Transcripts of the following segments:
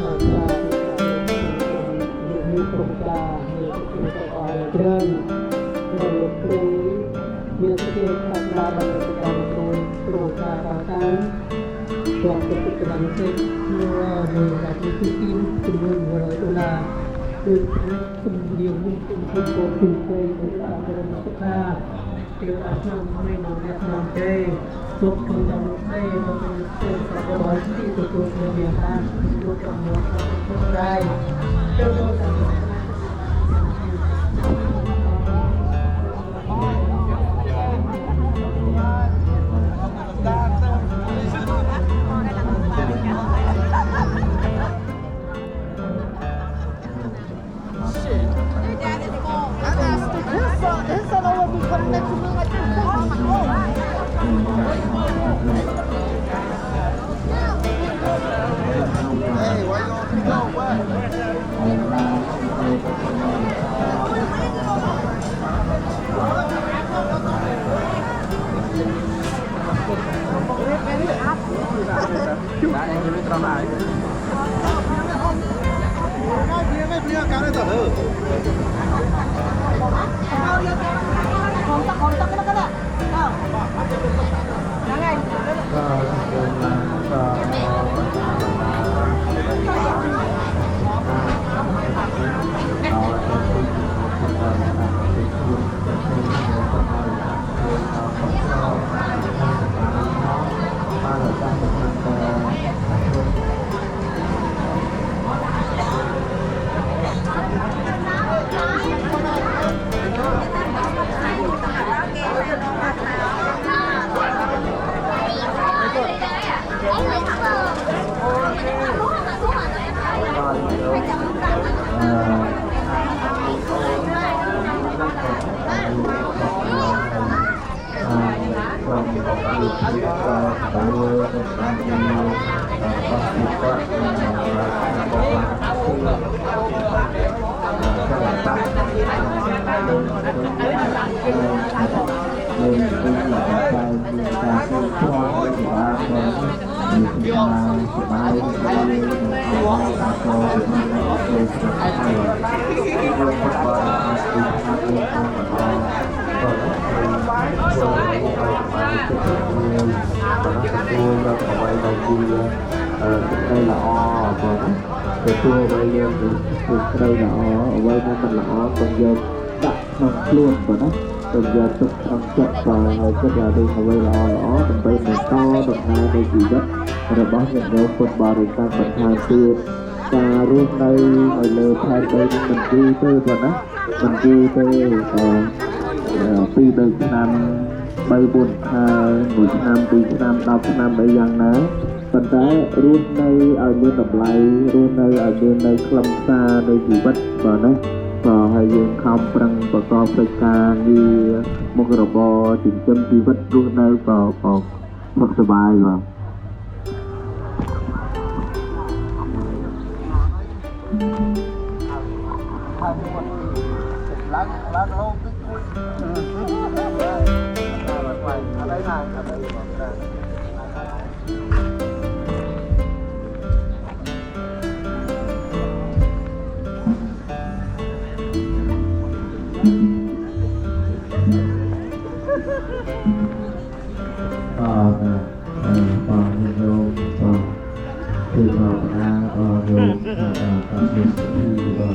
មានប្រការមានទៅអស់ច្រើននៅគ្រូមានសេចក្តីថាបានបានទៅតាមខ្លួនគ្រូការតាមជាប់ទៅពីកណ្ដាលទេមួយដែលទីចំនួន$100គឺជំរាបមួយជំរាបពលពីទៅតាមរមសុខាគឺអាឆ្នាំមិននៅអ្នកនាំទេទុកក្នុងតាមទេទៅទៅប្រវត្តិទីទទួលគ្នាមានបានយកចំនួនទៅដែរទៅតាម ទទួលឲ្យយើងគឺត្រូវល្អអ្វីដែលមិនល្អក៏យកដាក់ក្នុងខ្លួនប៉ុណ្ណាទៅយកទុកក្នុងចិត្តក៏ហើយគិតថាដូចអ្វីល្អដើម្បីបន្តដំណើរនៃជីវិតរបស់អ្នកនៅពុទ្ធបរិស័ទបន្ថែមទៀតការរស់នៅឲ្យលើផែនដីនេះមិនយូរទេប៉ុណ្ណាមិនយូរទេពីរឆ្នាំ3 4ខែ1ឆ្នាំ2ឆ្នាំ10ឆ្នាំអីយ៉ាងណាប៉ុន្តែរស់នៅឲ្យមានតម្លៃរស់នៅឲ្យមាននៅខ្លឹមសារនៃជីវិតបាទណាក៏ឲ្យយើងខំប្រឹងប្រកបកិច្ចការងារមុខរបរចិញ្ចឹមជីវិតរស់នៅក៏សុខសប្បាយបាទឡើងលោទឹកមួយអត់ហើយណាអត់ហើយបងតាคือเราอาโยมตามที่เรา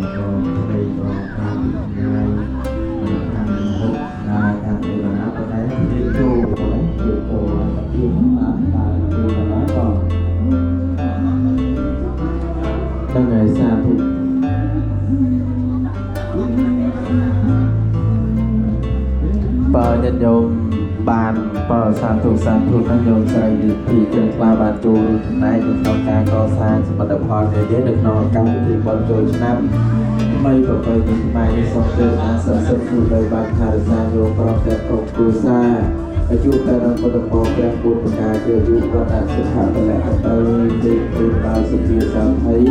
ได้บอกทางงานทางหุบนาทางเวลาไปไหนที่ดูไปไหนที่โตที่มาตายที่ไหนก็ตั้งไงสาธุปาญโยมបានបើសាធុនឹងយកស្រីពីជាខ្លាបានចូលណែក្នុងការកសាងសមិទ្ធផលនេះនៅក្នុងកម្មវិធីបុណ្យចូលឆ្នាំ3ប្រពៃណីខ្មែរនេះសូមទើបអាសសិទ្ធិជួយដោយបានថែរក្សាយកប្រកបគ្រប់គ្រួសារអាយុតែរំពុទ្ធពលព្រះពុទ្ធកាជាយុវរតសុខៈបលៈទៅទីព្រមដោយសុភាសាភ័យ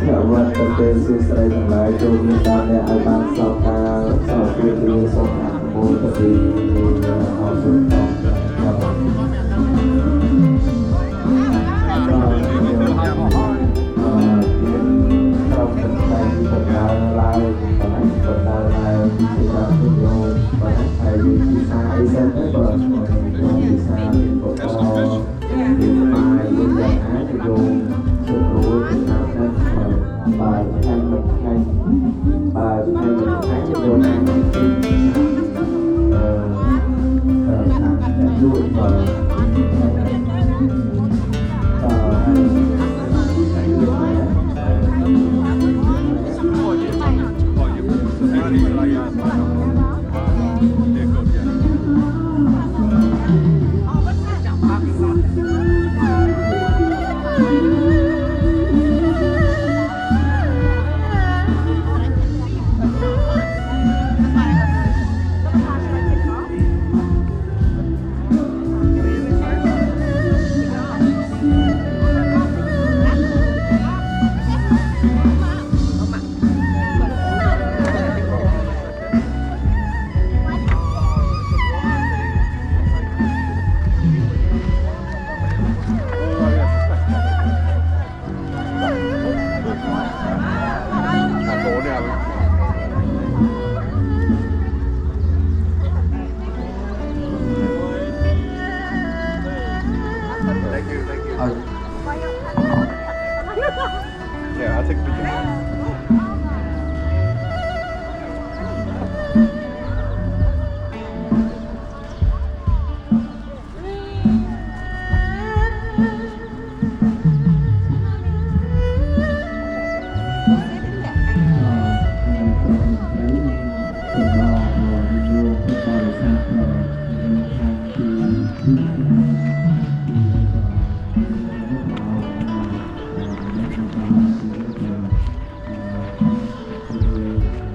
ភវត្តទៅសុស្រីទាំងឡាយចូលមានដល់អ្នកឲ្យបានសោកការសោកព្រាគ្រាសូមអនុមោទនីអរគុណដល់ ថ្ងៃមួយថ្ងៃថ្ងៃមួយថ្ងៃចូលណាទីខាងលួចបើYeah, I'll take a picture.